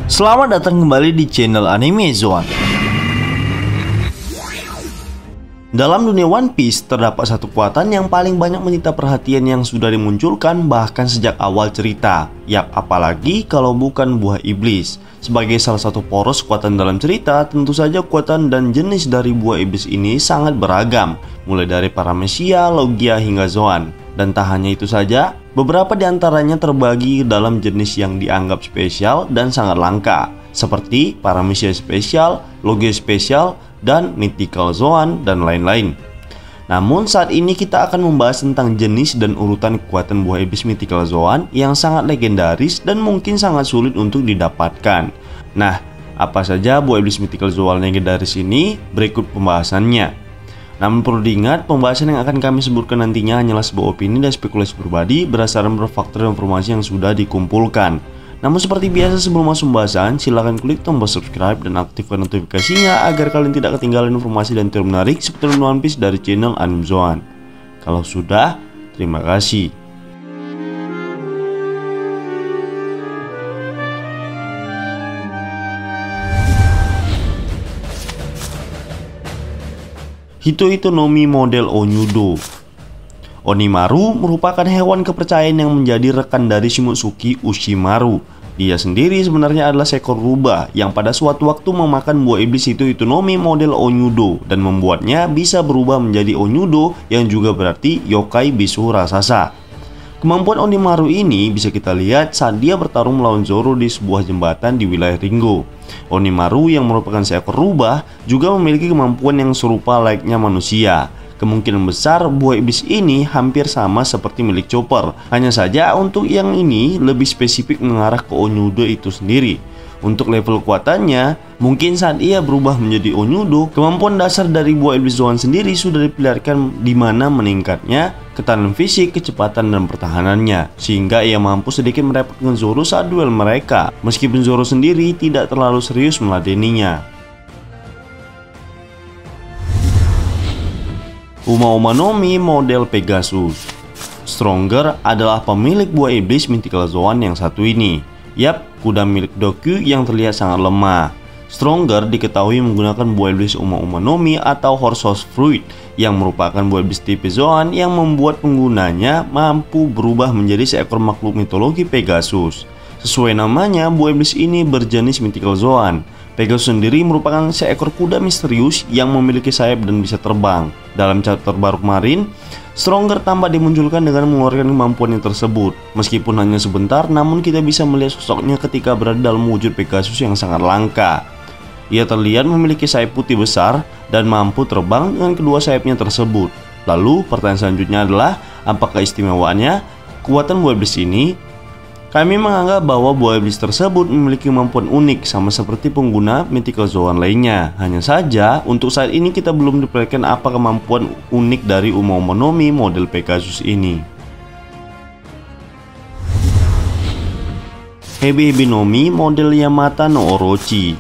Selamat datang kembali di channel Anime Zone. Dalam dunia One Piece terdapat satu kekuatan yang paling banyak menyita perhatian yang sudah dimunculkan bahkan sejak awal cerita. Yap, apalagi kalau bukan buah iblis. Sebagai salah satu poros kekuatan dalam cerita, tentu saja kekuatan dan jenis dari buah iblis ini sangat beragam, mulai dari Paramecia, Logia hingga Zoan. Dan tak hanya itu saja, beberapa di antaranya terbagi dalam jenis yang dianggap spesial dan sangat langka, seperti Paramecia spesial, Logia spesial, dan Mythical Zoan, dan lain-lain. Namun saat ini kita akan membahas tentang jenis dan urutan kekuatan buah iblis Mythical Zoan yang sangat legendaris dan mungkin sangat sulit untuk didapatkan. Nah, apa saja buah iblis Mythical Zoan legendaris ini? Berikut pembahasannya. Namun perlu diingat, pembahasan yang akan kami sebutkan nantinya hanyalah sebuah opini dan spekulasi pribadi berdasarkan beberapa faktor dan informasi yang sudah dikumpulkan. Namun seperti biasa, sebelum masuk pembahasan, silahkan klik tombol subscribe dan aktifkan notifikasinya agar kalian tidak ketinggalan informasi dan teori menarik seputar One Piece dari channel Anime Zone. Kalau sudah, terima kasih. Hito-Hito no Mi model Onyudo. Onimaru merupakan hewan kepercayaan yang menjadi rekan dari Shimotsuki Ushimaru. Dia sendiri sebenarnya adalah seekor rubah yang pada suatu waktu memakan buah iblis Hito-Hito no Mi model Onyudo dan membuatnya bisa berubah menjadi Onyudo yang juga berarti yokai bisu raksasa. Kemampuan Onimaru ini bisa kita lihat saat dia bertarung melawan Zoro di sebuah jembatan di wilayah Ringo. Onimaru yang merupakan seekor rubah juga memiliki kemampuan yang serupa layaknya manusia. Kemungkinan besar buah iblis ini hampir sama seperti milik Chopper. Hanya saja untuk yang ini lebih spesifik mengarah ke Onyudo itu sendiri. Untuk level kekuatannya, mungkin saat ia berubah menjadi Onyudo, kemampuan dasar dari buah iblis Zoan sendiri sudah diperlihatkan di mana meningkatnya ketahanan fisik, kecepatan, dan pertahanannya, sehingga ia mampu sedikit merepotkan Zoro saat duel mereka, meskipun Zoro sendiri tidak terlalu serius meladeninya. Uma-Uma no Mi model Pegasus. Stronger adalah pemilik buah iblis Mythical Zoan yang satu ini. Yap, kuda milik Doku yang terlihat sangat lemah. Stronger diketahui menggunakan buah iblis Uma-Uma no Mi atau Horse Fruit yang merupakan buah iblis tipe Zoan yang membuat penggunanya mampu berubah menjadi seekor makhluk mitologi Pegasus. Sesuai namanya, buah iblis ini berjenis Mythical Zoan. Pegasus sendiri merupakan seekor kuda misterius yang memiliki sayap dan bisa terbang. Dalam chapter terbaru kemarin, Stronger tampak dimunculkan dengan mengeluarkan kemampuannya tersebut. Meskipun hanya sebentar, namun kita bisa melihat sosoknya ketika berada dalam wujud Pegasus yang sangat langka. Ia terlihat memiliki sayap putih besar dan mampu terbang dengan kedua sayapnya tersebut. Lalu pertanyaan selanjutnya adalah, apakah keistimewaannya kekuatan buah iblis ini? Kami menganggap bahwa buah iblis tersebut memiliki kemampuan unik sama seperti pengguna Mythical Zoan lainnya. Hanya saja, untuk saat ini kita belum diperlihatkan apa kemampuan unik dari Uma-Uma no Mi model Pegasus ini. Hebi-Hebi no Mi model Yamata no Orochi.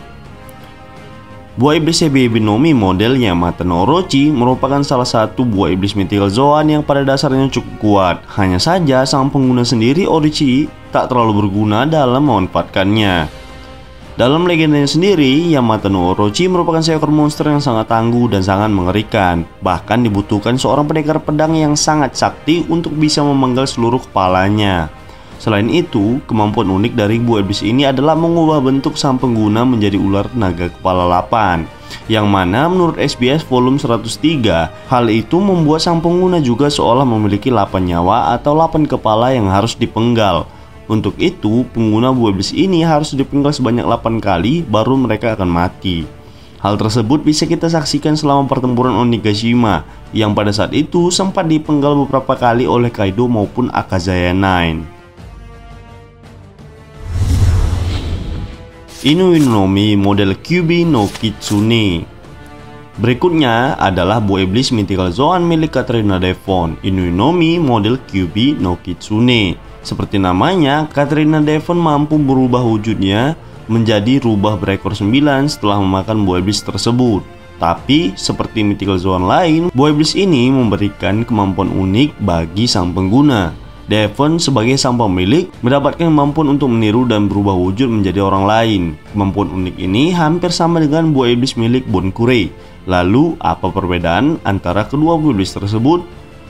Buah iblis Hebi-Hebi no Mi model Yamata no Orochi merupakan salah satu buah iblis Mythical Zoan yang pada dasarnya cukup kuat. Hanya saja sang pengguna sendiri, Orochi, tak terlalu berguna dalam memanfaatkannya. Dalam legendanya sendiri, Yamata no Orochi merupakan seekor monster yang sangat tangguh dan sangat mengerikan. Bahkan dibutuhkan seorang pendekar pedang yang sangat sakti untuk bisa memenggal seluruh kepalanya. Selain itu, kemampuan unik dari buah iblis ini adalah mengubah bentuk sang pengguna menjadi ular naga kepala 8, yang mana menurut SBS volume 103, hal itu membuat sang pengguna juga seolah memiliki 8 nyawa atau 8 kepala yang harus dipenggal. Untuk itu, pengguna buah iblis ini harus dipenggal sebanyak 8 kali baru mereka akan mati. Hal tersebut bisa kita saksikan selama pertempuran Onigashima, yang pada saat itu sempat dipenggal beberapa kali oleh Kaido maupun Akazaya 9. Inoue no Mi model Kyuubi no Kitsune. Berikutnya adalah buah iblis Mythical Zoan milik Katrina Devon, Inoue no Mi model Kyuubi no Kitsune. Seperti namanya, Katrina Devon mampu berubah wujudnya menjadi rubah berekor 9 setelah memakan buah iblis tersebut. Tapi, seperti Mythical Zoan lain, buah iblis ini memberikan kemampuan unik bagi sang pengguna. Devon sebagai sang pemilik mendapatkan kemampuan untuk meniru dan berubah wujud menjadi orang lain. Kemampuan unik ini hampir sama dengan buah iblis milik Bonkuray. Lalu, apa perbedaan antara kedua buah iblis tersebut?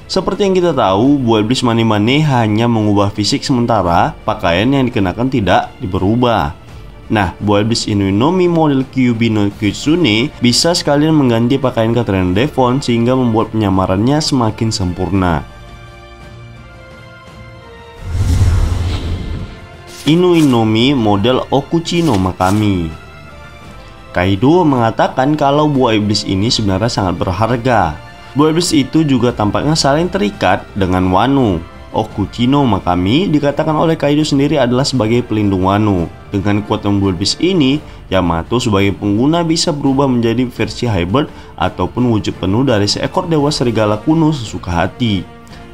Seperti yang kita tahu, buah iblis Mane-Mane hanya mengubah fisik sementara, pakaian yang dikenakan tidak berubah. Nah, buah iblis Inui-no-Mi model Kyuubi no Kitsune bisa sekalian mengganti pakaian Katrina Devon sehingga membuat penyamarannya semakin sempurna. Inui-no-Mi model Okuchi no Makami. Kaido mengatakan kalau buah iblis ini sebenarnya sangat berharga. Buah iblis itu juga tampaknya saling terikat dengan Wano. Okuchi no Makami dikatakan oleh Kaido sendiri adalah sebagai pelindung Wano. Dengan kekuatan buah iblis ini, Yamato sebagai pengguna bisa berubah menjadi versi hybrid ataupun wujud penuh dari seekor dewa serigala kuno sesuka hati.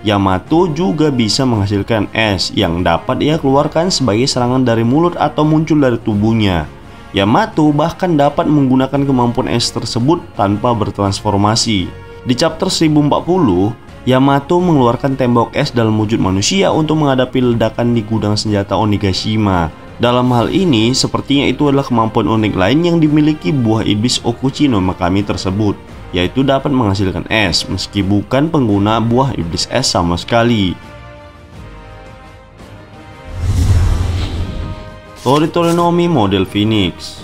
Yamato juga bisa menghasilkan es yang dapat ia keluarkan sebagai serangan dari mulut atau muncul dari tubuhnya. Yamato bahkan dapat menggunakan kemampuan es tersebut tanpa bertransformasi. Di chapter 1040, Yamato mengeluarkan tembok es dalam wujud manusia untuk menghadapi ledakan di gudang senjata Onigashima. Dalam hal ini, sepertinya itu adalah kemampuan unik lain yang dimiliki buah iblis Okuchi no Makami tersebut, yaitu dapat menghasilkan es meski bukan pengguna buah iblis es sama sekali. Toritori-no-Mi model Phoenix.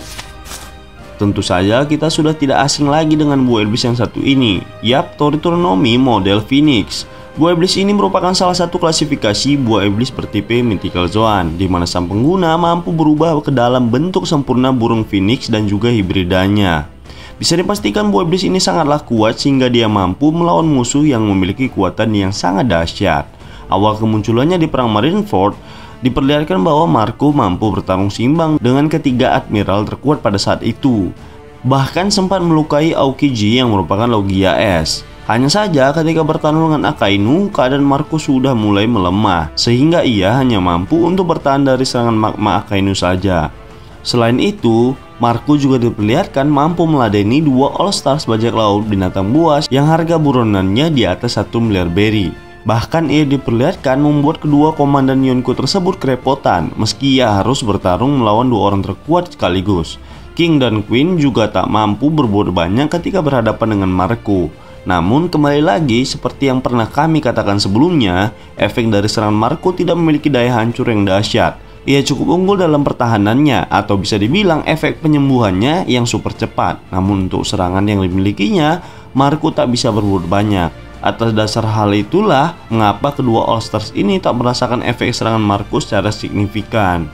Tentu saja kita sudah tidak asing lagi dengan buah iblis yang satu ini. Yap, Toritori-no-Mi model Phoenix. Buah iblis ini merupakan salah satu klasifikasi buah iblis bertipe Mythical Zoan, di mana sang pengguna mampu berubah ke dalam bentuk sempurna burung phoenix dan juga hibridanya. Bisa dipastikan buah iblis ini sangatlah kuat sehingga dia mampu melawan musuh yang memiliki kekuatan yang sangat dahsyat. Awal kemunculannya di perang Marineford, diperlihatkan bahwa Marco mampu bertarung seimbang dengan ketiga admiral terkuat pada saat itu. Bahkan sempat melukai Aokiji yang merupakan Logia S. Hanya saja ketika bertarung dengan Akainu, keadaan Marco sudah mulai melemah, sehingga ia hanya mampu untuk bertahan dari serangan magma Akainu saja. Selain itu, Marco juga diperlihatkan mampu meladeni dua All-Stars bajak laut binatang buas yang harga buronannya di atas 1 miliar berry. Bahkan ia diperlihatkan membuat kedua komandan Yonko tersebut kerepotan meski ia harus bertarung melawan dua orang terkuat sekaligus. King dan Queen juga tak mampu berbuat banyak ketika berhadapan dengan Marco. Namun kembali lagi seperti yang pernah kami katakan sebelumnya, efek dari serangan Marco tidak memiliki daya hancur yang dahsyat. Ia cukup unggul dalam pertahanannya atau bisa dibilang efek penyembuhannya yang super cepat. Namun untuk serangan yang dimilikinya, Marco tak bisa berbuat banyak. Atas dasar hal itulah mengapa kedua All-Stars ini tak merasakan efek serangan Marco secara signifikan.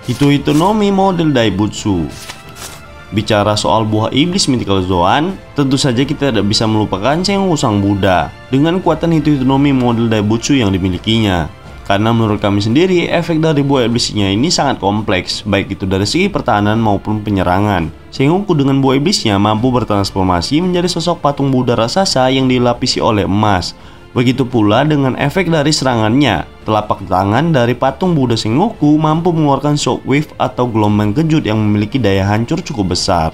Hito-Hito-no-Mi model Daibutsu. Bicara soal buah iblis Mythical Zoan, tentu saja kita tidak bisa melupakan Sengoku Sang Buddha dengan kekuatan Hito-Hito-no-Mi model Daibutsu yang dimilikinya. Karena menurut kami sendiri, efek dari buah iblisnya ini sangat kompleks, baik itu dari segi pertahanan maupun penyerangan. Sengoku dengan buah iblisnya mampu bertransformasi menjadi sosok patung Buddha raksasa yang dilapisi oleh emas. Begitu pula dengan efek dari serangannya, telapak tangan dari patung Buddha Sengoku mampu mengeluarkan shockwave atau gelombang kejut yang memiliki daya hancur cukup besar.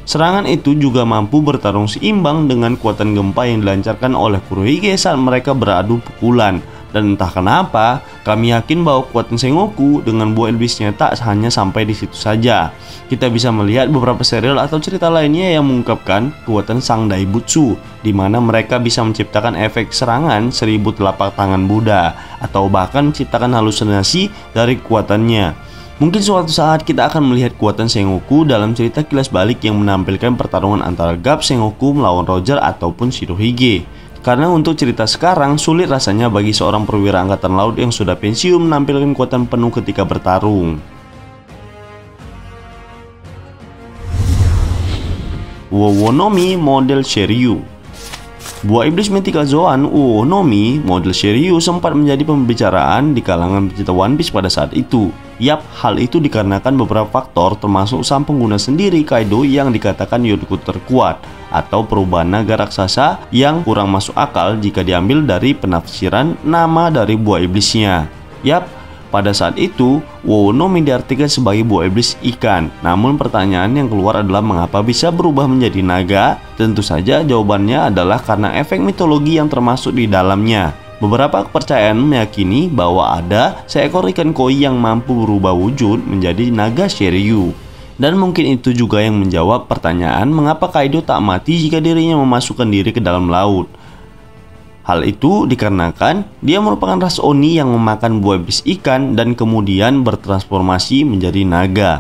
Serangan itu juga mampu bertarung seimbang dengan kekuatan gempa yang dilancarkan oleh Kurohige saat mereka beradu pukulan. Dan entah kenapa, kami yakin bahwa kekuatan Sengoku dengan buah iblisnya tak hanya sampai di situ saja. Kita bisa melihat beberapa serial atau cerita lainnya yang mengungkapkan kekuatan Sang Daibutsu, di mana mereka bisa menciptakan efek serangan 1000 telapak tangan Buddha, atau bahkan menciptakan halusinasi dari kekuatannya. Mungkin suatu saat kita akan melihat kekuatan Sengoku dalam cerita kilas balik yang menampilkan pertarungan antara Garp Sengoku melawan Roger ataupun Shirohige. Karena untuk cerita sekarang sulit rasanya bagi seorang perwira angkatan laut yang sudah pensiun menampilkan kekuatan penuh ketika bertarung. Uowo-no-Mi model Shiryu. Buah iblis Mythical Zoan Uowo-no-Mi model Shiryu sempat menjadi pembicaraan di kalangan pecinta One Piece pada saat itu. Yap, hal itu dikarenakan beberapa faktor termasuk sang pengguna sendiri Kaido yang dikatakan Yonko terkuat, atau perubahan naga raksasa yang kurang masuk akal jika diambil dari penafsiran nama dari buah iblisnya. Yap, Pada saat itu, Woonomi diartikan sebagai buah iblis ikan. Namun pertanyaan yang keluar adalah mengapa bisa berubah menjadi naga? Tentu saja jawabannya adalah karena efek mitologi yang termasuk di dalamnya. Beberapa kepercayaan meyakini bahwa ada seekor ikan koi yang mampu berubah wujud menjadi naga Shiryu. Dan mungkin itu juga yang menjawab pertanyaan mengapa Kaido tak mati jika dirinya memasukkan diri ke dalam laut. Hal itu dikarenakan dia merupakan ras Oni yang memakan buah iblis ikan dan kemudian bertransformasi menjadi naga.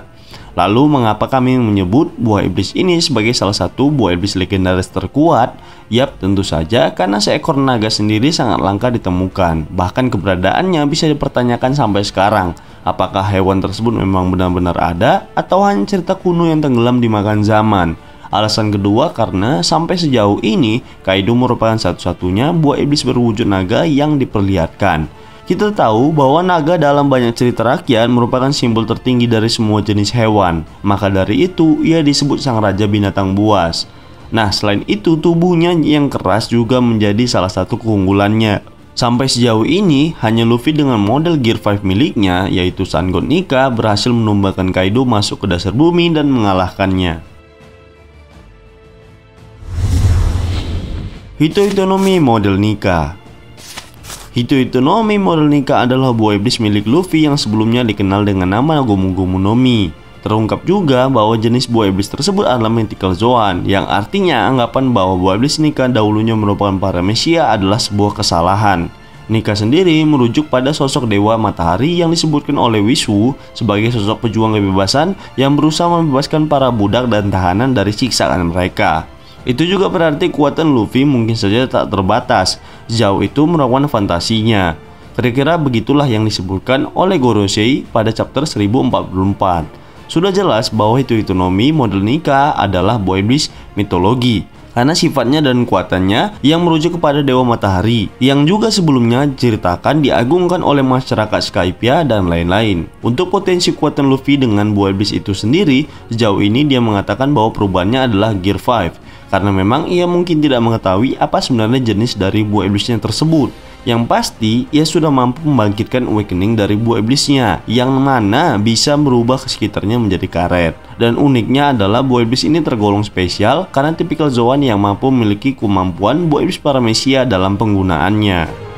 Lalu mengapa kami menyebut buah iblis ini sebagai salah satu buah iblis legendaris terkuat? Yap, tentu saja karena seekor naga sendiri sangat langka ditemukan. Bahkan keberadaannya bisa dipertanyakan sampai sekarang. Apakah hewan tersebut memang benar-benar ada atau hanya cerita kuno yang tenggelam dimakan zaman? Alasan kedua karena sampai sejauh ini Kaido merupakan satu-satunya buah iblis berwujud naga yang diperlihatkan. Kita tahu bahwa naga dalam banyak cerita rakyat merupakan simbol tertinggi dari semua jenis hewan. Maka dari itu ia disebut sang raja binatang buas. Nah, selain itu tubuhnya yang keras juga menjadi salah satu keunggulannya. Sampai sejauh ini hanya Luffy dengan model Gear 5 miliknya yaitu Sun God Nika berhasil menumbalkan Kaido masuk ke dasar bumi dan mengalahkannya. Hito-Hitonomi model Nika. Hito-Hitonomi model Nika adalah buah iblis milik Luffy yang sebelumnya dikenal dengan nama Gomu-Gomu no Mi. Terungkap juga bahwa jenis buah iblis tersebut adalah Mythical Zoan, yang artinya anggapan bahwa buah iblis Nika dahulunya merupakan paramecia adalah sebuah kesalahan. Nika sendiri merujuk pada sosok dewa matahari yang disebutkan oleh Wiswu sebagai sosok pejuang kebebasan yang berusaha membebaskan para budak dan tahanan dari siksaan mereka. Itu juga berarti kekuatan Luffy mungkin saja tak terbatas, sejauh itu merupakan fantasinya. Kira-kira begitulah yang disebutkan oleh Gorosei pada chapter 1044. Sudah jelas bahwa Hito-Hitonomi model Nika adalah buah iblis mitologi karena sifatnya dan kekuatannya yang merujuk kepada dewa matahari yang juga sebelumnya diceritakan diagungkan oleh masyarakat Skypiea dan lain-lain. Untuk potensi kekuatan Luffy dengan buah iblis itu sendiri, sejauh ini dia mengatakan bahwa perubahannya adalah Gear 5 karena memang ia mungkin tidak mengetahui apa sebenarnya jenis dari buah iblisnya tersebut. Yang pasti, ia sudah mampu membangkitkan awakening dari buah iblisnya, yang mana bisa merubah sekitarnya menjadi karet. Dan uniknya adalah buah iblis ini tergolong spesial karena tipikal Zoan yang mampu memiliki kemampuan buah iblis paramecia dalam penggunaannya.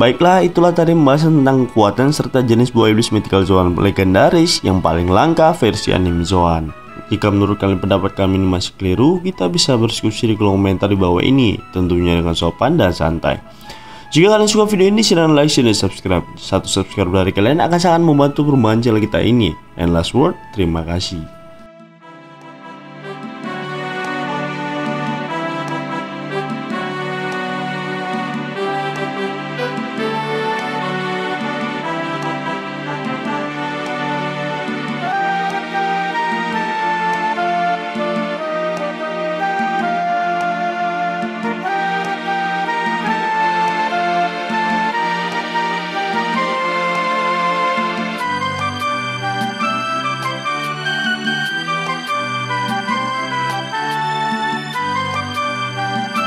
Baiklah, itulah tadi pembahasan tentang kekuatan serta jenis buah iblis Mythical Zoan legendaris yang paling langka versi anime Zoan. Jika menurut kalian pendapat kami ini masih keliru, kita bisa berdiskusi di kolom komentar di bawah ini, tentunya dengan sopan dan santai. Jika kalian suka video ini, silahkan like, share, dan subscribe. Satu subscribe dari kalian akan sangat membantu perkembangan channel kita ini. And last word, terima kasih.